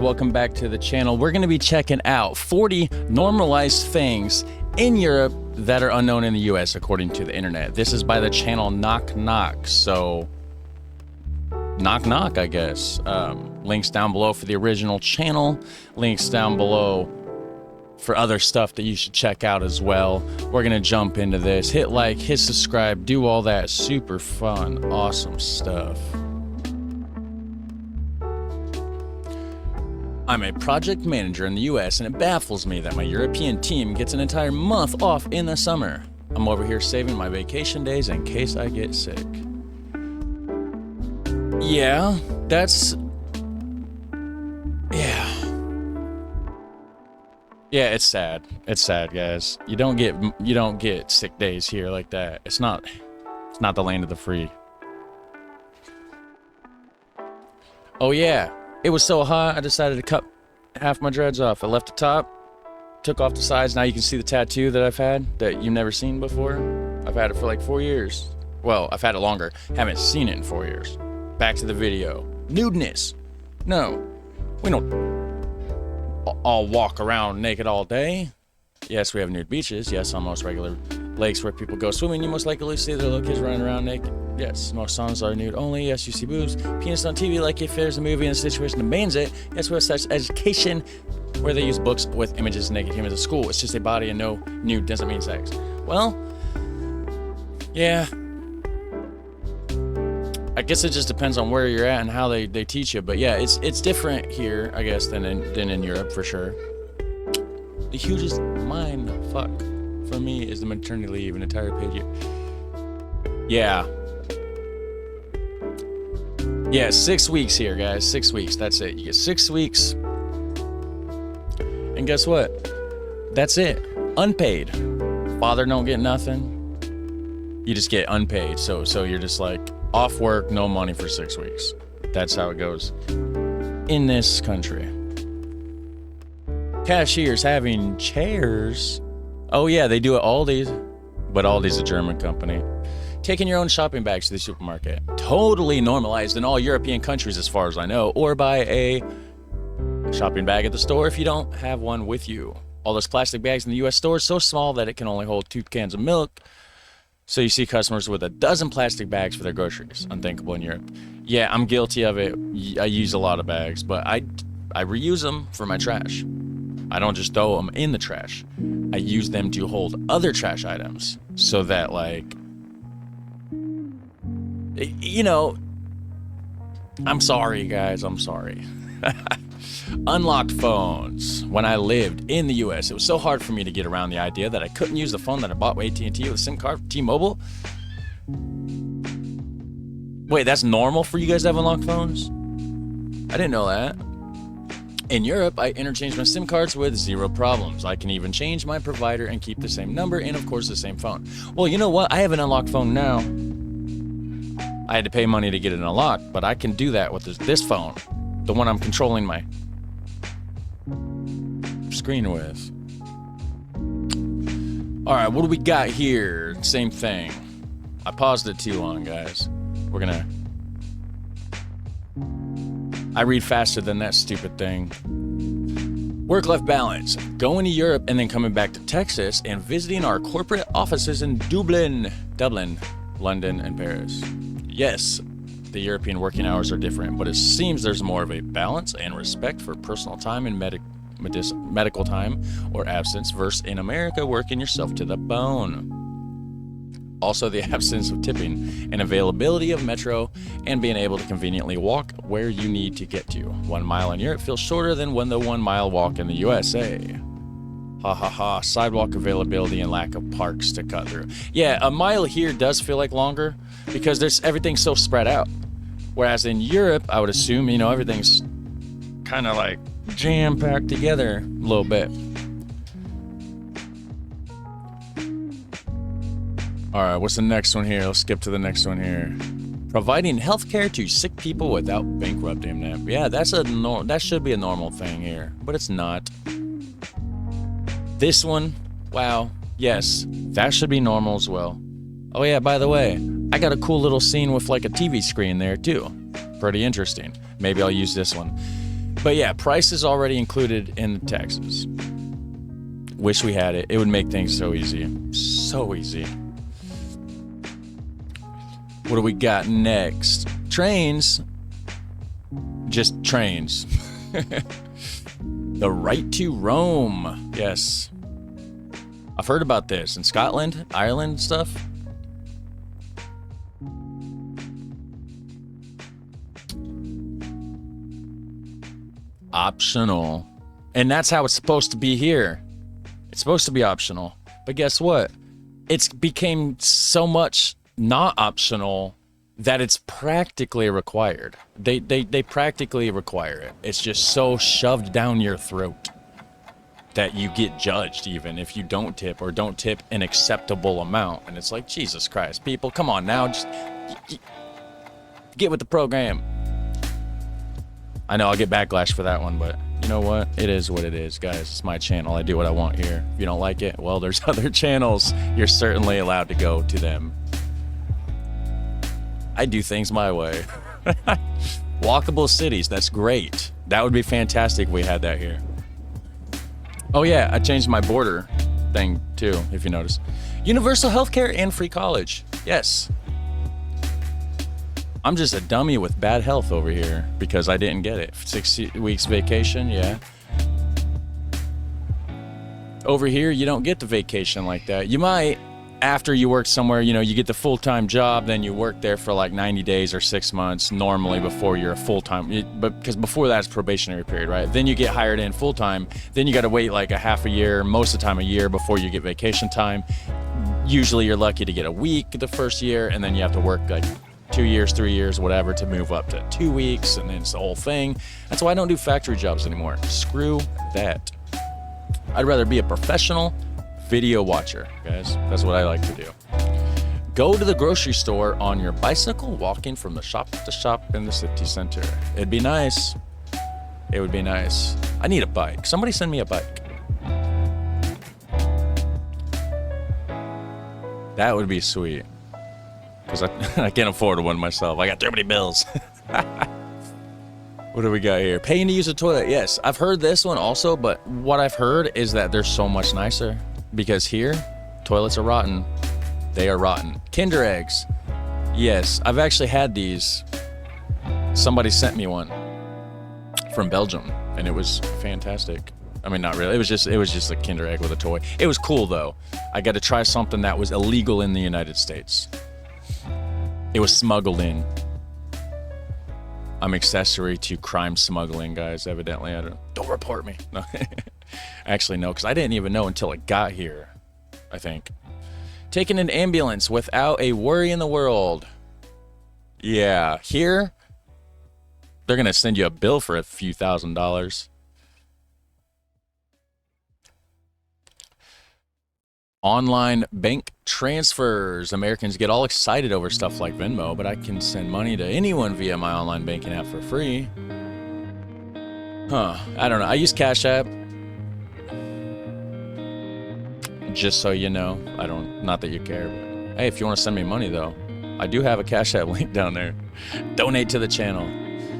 Welcome back to the channel. We're going to be checking out 40 normalized things in Europe that are unknown in the US according to the internet. This is by the channel Knock Knock, so knock knock, I guess. Links down below for the original channel, links down below for other stuff that you should check out as well. We're going to jump into this. Hit like, hit subscribe, do all that super fun, awesome stuff. I'm a project manager in the US, and it baffles me that my European team gets an entire month off in the summer. I'm over here saving my vacation days in case I get sick. Yeah, that's... Yeah, it's sad. It's sad, guys. You don't get sick days here like that. It's not the land of the free. Oh yeah. It was so hot, I decided to cut half my dreads off. I left the top, took off the sides. Now you can see the tattoo that I've had that you've never seen before. I've had it for like 4 years. Well, I've had it longer. Haven't seen it in 4 years. Back to the video. Nudeness. No, we don't all walk around naked all day. Yes, we have nude beaches. Yes, on most regular lakes where people go swimming, you most likely see their little kids running around naked. Yes, most songs are nude only. Yes, you see boobs, penis on TV like if there's a movie and the situation demands it. Yes, we have such education where they use books with images of naked humans at school. It's just a body and no nude doesn't mean sex. Well, yeah. I guess it just depends on where you're at and how they teach you. But yeah, it's different here, I guess, than in Europe for sure. The hugest mind fuck for me is the maternity leave, an entire page. Yeah. Yeah, 6 weeks here, guys. 6 weeks. That's it. You get 6 weeks. And guess what? That's it. Unpaid. Father don't get nothing. You just get unpaid. So you're just like off work, no money for 6 weeks. That's how it goes in this country. Cashiers having chairs. Oh yeah, they do it Aldi's, but Aldi's a German company. Taking your own shopping bags to the supermarket. Totally normalized in all European countries as far as I know, or buy a shopping bag at the store if you don't have one with you. All those plastic bags in the US store is so small that it can only hold 2 cans of milk. So you see customers with a dozen plastic bags for their groceries. Unthinkable in Europe. Yeah, I'm guilty of it. I use a lot of bags, but I reuse them for my trash. I don't just throw them in the trash. I use them to hold other trash items so that, like, you know, I'm sorry, guys. I'm sorry. Unlocked phones. When I lived in the US, it was so hard for me to get around the idea that I couldn't use the phone that I bought with AT&T with a SIM card, T-Mobile. Wait, that's normal for you guys to have unlocked phones? I didn't know that. In Europe, I interchange my SIM cards with 0 problems. I can even change my provider and keep the same number and, of course, the same phone. Well, you know what? I have an unlocked phone now. I had to pay money to get it unlocked, but I can do that with this phone, the one I'm controlling my screen with. All right, what do we got here? Same thing. I paused it too long, guys. I read faster than that stupid thing. Work-life balance. Going to Europe and then coming back to Texas and visiting our corporate offices in Dublin, London, and Paris. Yes, the European working hours are different, but it seems there's more of a balance and respect for personal time and medical time or absence versus in America working yourself to the bone. Also, the absence of tipping and availability of metro and being able to conveniently walk where you need to get to. 1 mile in Europe feels shorter than when the 1 mile walk in the USA. Ha ha ha, sidewalk availability and lack of parks to cut through. Yeah, a mile here does feel like longer because everything's so spread out. Whereas in Europe, I would assume, you know, everything's kind of like jam-packed together a little bit. All right, what's the next one here? Let's skip to the next one here. Providing healthcare to sick people without bankrupting them. Yeah, that should be a normal thing here, but it's not. This one, wow, yes, that should be normal as well. Oh yeah, by the way, I got a cool little scene with like a TV screen there too. Pretty interesting. Maybe I'll use this one. But yeah, price is already included in the taxes. Wish we had it. It would make things so easy. So easy. What do we got next? Trains. Just trains. The right to roam. Yes. I've heard about this in Scotland, Ireland stuff. Optional. And that's how it's supposed to be here. It's supposed to be optional. But guess what? It's became so much not optional that it's practically required. They practically require it. It's just so shoved down your throat that you get judged even if you don't tip or don't tip an acceptable amount. And it's like, Jesus Christ, people, come on now, just get with the program. I know I'll get backlash for that one, but you know what? It is what it is, guys. It's my channel. I do what I want here. If you don't like it, well, there's other channels. You're certainly allowed to go to them. I do things my way. Walkable cities, that's great. That would be fantastic if we had that here. Oh yeah, I changed my border thing too, if you notice. Universal healthcare and free college. Yes. I'm just a dummy with bad health over here because I didn't get it. 6 weeks vacation, yeah. Over here, you don't get the vacation like that. You might, after you work somewhere, you know, you get the full-time job, then you work there for like 90 days or 6 months normally before you're a full-time, but because before that's probationary period, right? Then you get hired in full-time, then you got to wait like a half a year, most of the time a year before you get vacation time. Usually you're lucky to get a week the first year, and then you have to work like 2 years, 3 years, whatever, to move up to 2 weeks, and then it's the whole thing. That's why I don't do factory jobs anymore. Screw that. I'd rather be a professional video watcher, guys. That's what I like to do. Go to the grocery store on your bicycle, walking from the shop to shop in the city center. It'd be nice. It would be nice. I need a bike. Somebody send me a bike. That would be sweet. Because I can't afford one myself. I got too many bills. What do we got here? Paying to use a toilet. Yes, I've heard this one also, but what I've heard is that they're so much nicer. Because here, toilets are rotten. They are rotten. Kinder eggs. Yes, I've actually had these. Somebody sent me one from Belgium, and it was fantastic. I mean, not really. It was just a Kinder egg with a toy. It was cool though. I got to try something that was illegal in the United States. It was smuggled in. I'm accessory to crime smuggling, guys. Evidently, don't report me. No. Actually, no, because I didn't even know until it got here, I think. Taking an ambulance without a worry in the world. Yeah, here, they're going to send you a bill for a few $1,000s. Online bank transfers. Americans get all excited over stuff like Venmo, but I can send money to anyone via my online banking app for free. Huh, I don't know. I use Cash App. Just so you know. Not that you care, but hey, if you want to send me money though, I do have a Cash App link down there. Donate to the channel.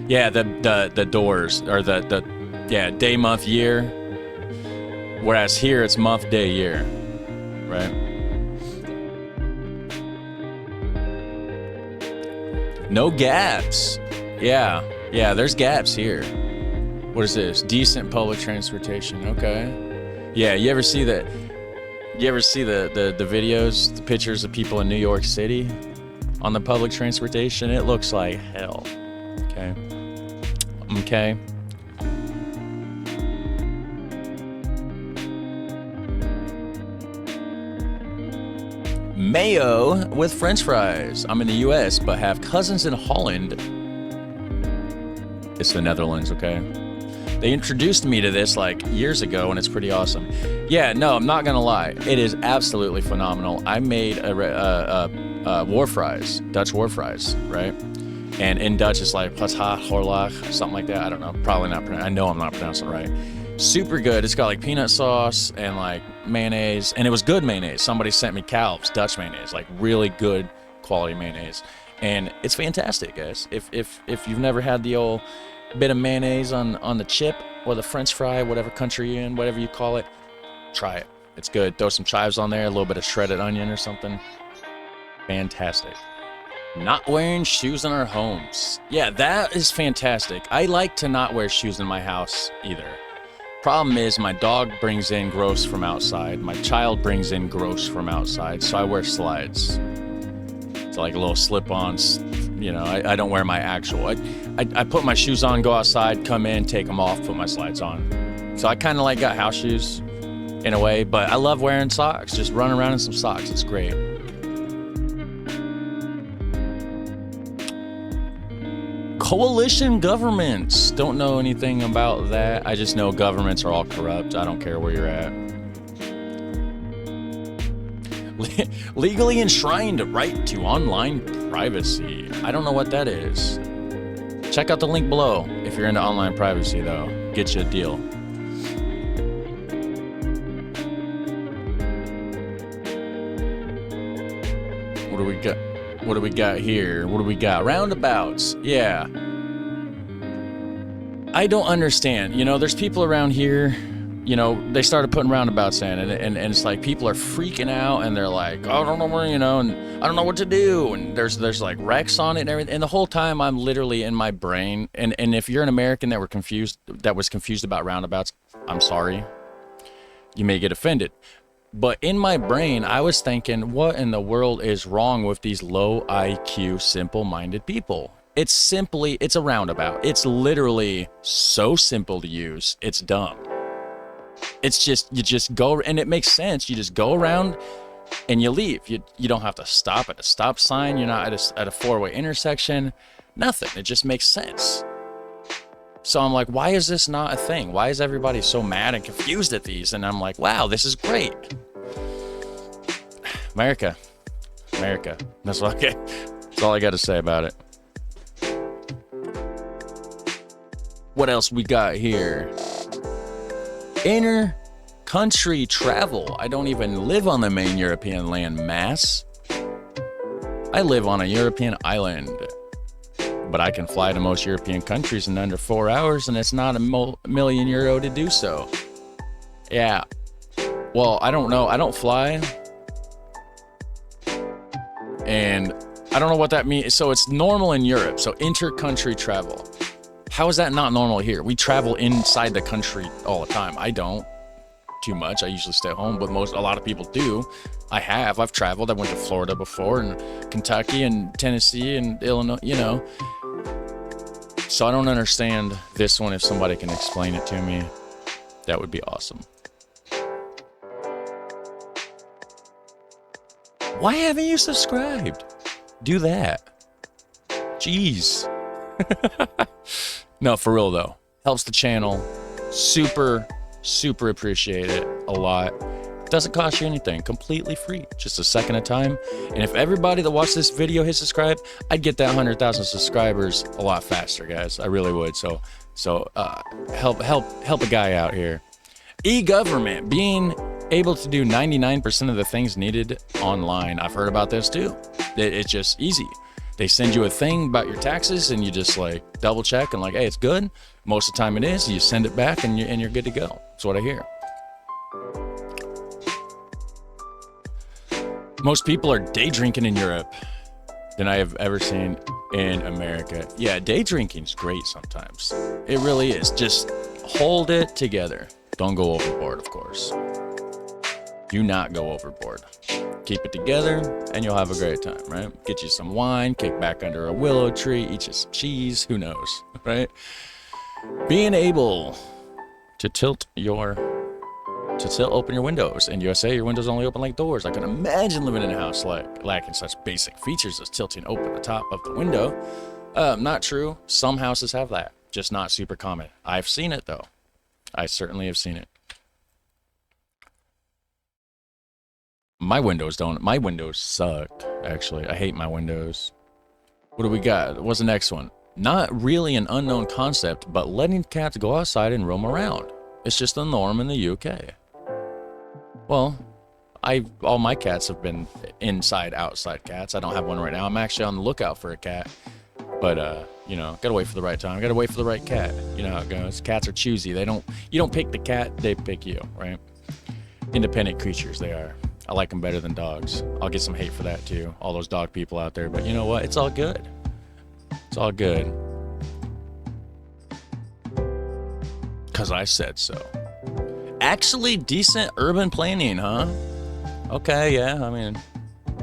Yeah, the doors, or yeah, day, month, year. Whereas here it's month, day, year. Right? No gaps. Yeah, there's gaps here. What is this? Decent public transportation. Okay. Yeah, you ever see that? You ever see the videos, the pictures of people in New York City on the public transportation? It looks like hell. Okay. Okay. Mayo with French fries. I'm in the US, but have cousins in Holland. It's the Netherlands, okay? They introduced me to this like years ago, and it's pretty awesome. Yeah, no, I'm not gonna lie. It is absolutely phenomenal. I made a war fries, Dutch war fries, right? And in Dutch, it's like platha, horlag, something like that. I don't know. Probably not. I know I'm not pronouncing it right. Super good. It's got like peanut sauce and like mayonnaise, and it was good mayonnaise. Somebody sent me Calb's Dutch mayonnaise, like really good quality mayonnaise, and it's fantastic, guys. If you've never had the old bit of mayonnaise on the chip or the French fry, whatever country you're in, whatever you call it. Try it. It's good. Throw some chives on there, a little bit of shredded onion or something. Fantastic. Not wearing shoes in our homes. Yeah, that is fantastic. I like to not wear shoes in my house either. Problem is, my dog brings in gross from outside. My child brings in gross from outside, so I wear slides. It's like little slip-ons. You know, I don't wear my actual. I put my shoes on, go outside, come in, take them off, put my slides on. So I kind of like got house shoes in a way, but I love wearing socks. Just run around in some socks. It's great. Coalition governments. Don't know anything about that. I just know governments are all corrupt. I don't care where you're at. Legally enshrined right to online privacy. I don't know what that is. Check out the link below if you're into online privacy, though. Get you a deal. What do we got? What do we got here? What do we got? Roundabouts. Yeah. I don't understand. You know, there's people around here, you know, they started putting roundabouts in, and it's like people are freaking out, and they're like, oh, I don't know where, you know, and I don't know what to do, and there's like wrecks on it and everything. And the whole time I'm literally in my brain, and if you're an American that was confused about roundabouts, I'm sorry. You may get offended. But in my brain, I was thinking, what in the world is wrong with these low IQ, simple-minded people? It's a roundabout. It's literally so simple to use. It's dumb. It's just, you just go, and it makes sense. You just go around and you leave. You don't have to stop at a stop sign. You're not at a four-way intersection. Nothing. It just makes sense. So I'm like, why is this not a thing? Why is everybody so mad and confused at these? And I'm like, wow, this is great. America. That's all I got to say about it. What else we got here? Inter-country travel. I don't even live on the main European land mass. I live on a European island. But I can fly to most European countries in under 4 hours, and it's not a million euro to do so. Yeah. Well, I don't know. I don't fly. And I don't know what that means. So it's normal in Europe. So inter-country travel. How is that not normal here? We travel inside the country all the time. I don't too much. I usually stay home, but a lot of people do. I've traveled. I went to Florida before, and Kentucky and Tennessee and Illinois, you know. So I don't understand this one. If somebody can explain it to me, that would be awesome. Why haven't you subscribed? Do that. Jeez. No, for real though. Helps the channel. Super appreciate it a lot. Doesn't cost you anything. Completely free. Just a second of time. And if everybody that watched this video hit subscribe, I'd get that 100,000 subscribers a lot faster, guys. I really would. So help a guy out here. E-government, being able to do 99% of the things needed online. I've heard about this too. It's just easy. They send you a thing about your taxes, and you just like double check and like, hey, it's good. Most of the time it is. You send it back, and you're good to go. That's what I hear. Most people are day drinking in Europe than I have ever seen in America. Yeah, day drinking's great sometimes. It really is. Just hold it together. Don't go overboard, of course. Do not go overboard. Keep it together, and you'll have a great time, right? Get you some wine, kick back under a willow tree, eat you some cheese, who knows, right? Being able to open your windows. In USA, your windows only open like doors. I can imagine living in a house lacking such basic features as tilting open the top of the window. Not true. Some houses have that, just not super common. I've seen it though. I certainly have seen it. My windows suck, actually. I hate my windows. What do we got? What's the next one? Not really an unknown concept, but letting cats go outside and roam around. It's just the norm in the UK. Well, all my cats have been inside, outside cats. I don't have one right now. I'm actually on the lookout for a cat. But You know, gotta wait for the right time. Gotta wait for the right cat. You know how it goes. Cats are choosy. You don't pick the cat, they pick you, right? Independent creatures they are. I like them better than dogs. I'll get some hate for that too. All those dog people out there. But you know what? It's all good. It's all good. Because I said so. Actually, decent urban planning, huh? Okay, yeah. I mean,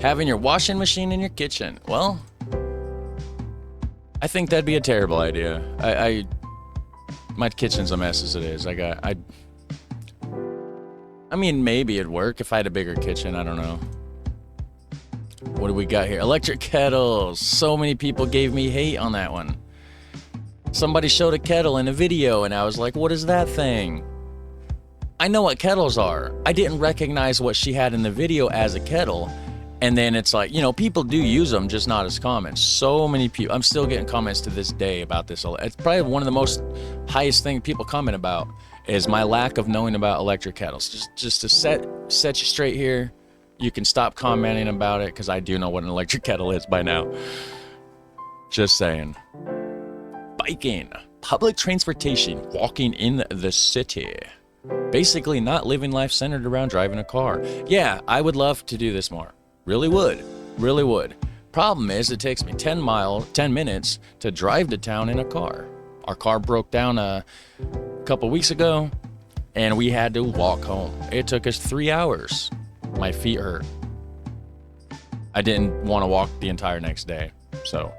having your washing machine in your kitchen. Well, I think that'd be a terrible idea. My kitchen's a mess as it is. I mean, maybe it'd work if I had a bigger kitchen. I don't know. What do we got here? Electric kettles. So many people gave me hate on that one. Somebody showed a kettle in a video, and I was like, what is that thing? I know what kettles are. I didn't recognize what she had in the video as a kettle. And then it's like, you know, people do use them, just not as common. So many people. I'm still getting comments to this day about this. It's probably one of the most highest thing people comment about is my lack of knowing about electric kettles. Just to set you straight here, you can stop commenting about it because I do know what an electric kettle is by now. Just saying. Biking, public transportation, walking in the city. Basically not living life centered around driving a car. Yeah, I would love to do this more. Really would. Really would. Problem is, it takes me 10 minutes to drive to town in a car. Our car broke down a couple weeks ago, and we had to walk home. It took us 3 hours. My feet hurt. I didn't want to walk the entire next day. So,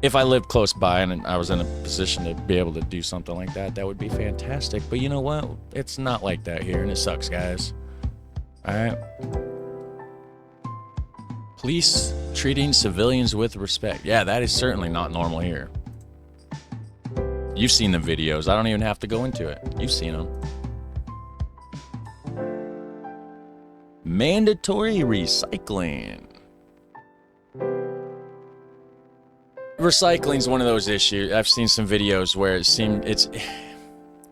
if I lived close by and I was in a position to be able to do something like that, that would be fantastic. But you know what? It's not like that here, and it sucks, guys. All right? Police treating civilians with respect. Yeah, that is certainly not normal here. You've seen the videos. I don't even have to go into it. You've seen them. Mandatory recycling. Recycling is one of those issues. I've seen some videos where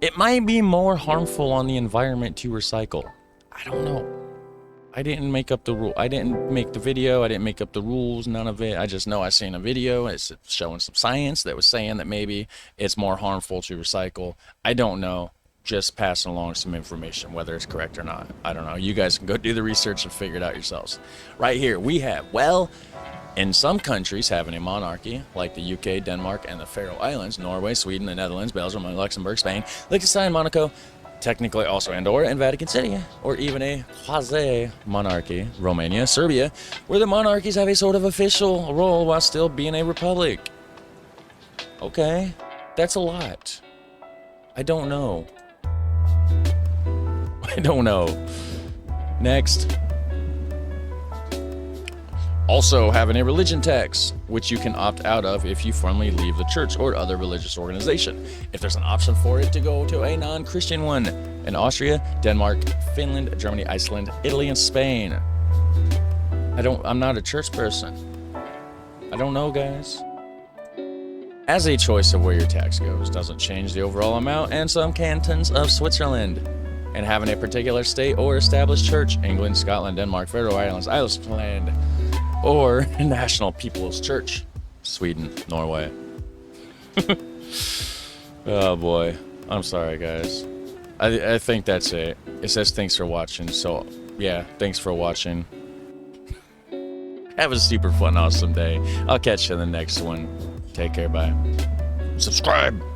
it might be more harmful on the environment to recycle. I don't know. I didn't make up the rule. I didn't make the video. I didn't make up the rules. None of it. I just know I seen a video. It's showing some science that was saying that maybe it's more harmful to recycle. I don't know. Just passing along some information, whether it's correct or not. I don't know. You guys can go do the research and figure it out yourselves. Right here, we have, well, in some countries having a monarchy, like the UK, Denmark, and the Faroe Islands, Norway, Sweden, the Netherlands, Belgium, Luxembourg, Spain, Liechtenstein, Monaco, technically also Andorra and Vatican City, or even a quasi-monarchy, Romania, Serbia, where the monarchies have a sort of official role while still being a republic. Okay, that's a lot. I don't know. I don't know. Next. Also having a religion tax, which you can opt out of if you formally leave the church or other religious organization. If there's an option for it to go to a non-Christian one in Austria, Denmark, Finland, Germany, Iceland, Italy, and Spain. I'm not a church person. I don't know, guys. As a choice of where your tax goes doesn't change the overall amount, and some cantons of Switzerland, and having a particular state or established church, England, Scotland, Denmark, Faroe Islands, Iceland, or National People's Church, Sweden, Norway. Oh boy, I'm sorry guys. I think that's it. It says thanks for watching, so yeah, thanks for watching. Have a super fun, awesome day. I'll catch you in the next one. Take care, bye. Subscribe.